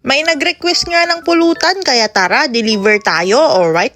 May nag-request nga ng pulutan kaya tara, deliver tayo. Alright.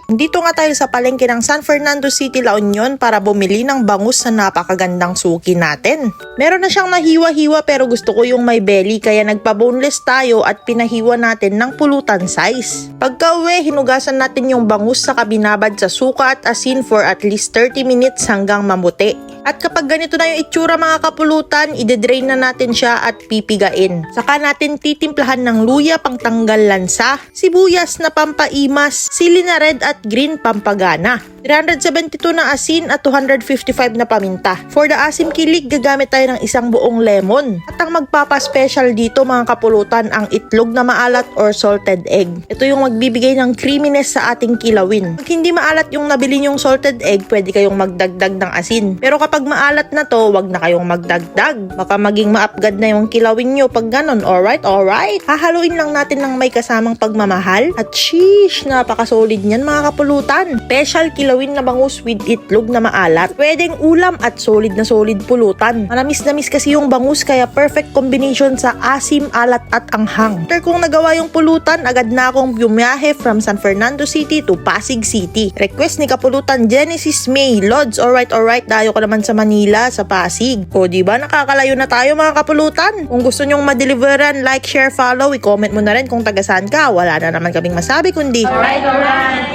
Dito nga tayo sa palengke ng San Fernando City, La Union para bumili ng bangus sa napakagandang suki natin. Meron na siyang nahiwa-hiwa pero gusto ko yung may belly kaya nagpa-boneless tayo at pinahiwa natin ng pulutan size. Pagka-uwi, hinugasan natin yung bangus sa binabad sa suka at asin for at least 30 minutes hanggang mamuti. At kapag ganito na yung itsura mga kapulutan, ide-drain na natin siya at pipigain. Saka natin titimplahan ng luya pang tanggal lansa, sibuyas na pampaimas, sili na red at green pampagana, 372 na asin at 255 na paminta. For the asim kilig, gagamit tayo ng isang buong lemon. At ang magpapa-special dito mga kapulutan, ang itlog na maalat or salted egg. Ito yung magbibigay ng creaminess sa ating kilawin. Pag hindi maalat yung nabili nyong salted egg, pwede kayong magdagdag ng asin. Pero kapag maalat na to, wag na kayong magdagdag. Baka maging maapgad na yung kilawin nyo pag ganon. Alright. Hahaluin lang natin ng may kasamang pagmamahal. At sheesh, napaka-solid niyan mga kapulutan. Special kilawin na bangus with itlog na maalat. Pwedeng ulam at solid na solid pulutan. Manamis-namis kasi yung bangus kaya perfect combination sa asim, alat at anghang. After kong nagawa yung pulutan, agad na akong bumiyahe from San Fernando City to Pasig City. Request ni kapulutan Genesis May. Lods, alright. Dayo ko naman sa Manila, sa Pasig. O diba, nakakalayo na tayo mga kapulutan. Kung gusto nyong madeliveran, like, share, follow, i-comment mo na rin kung taga saan ka. Wala na naman kaming masabi kundi alright.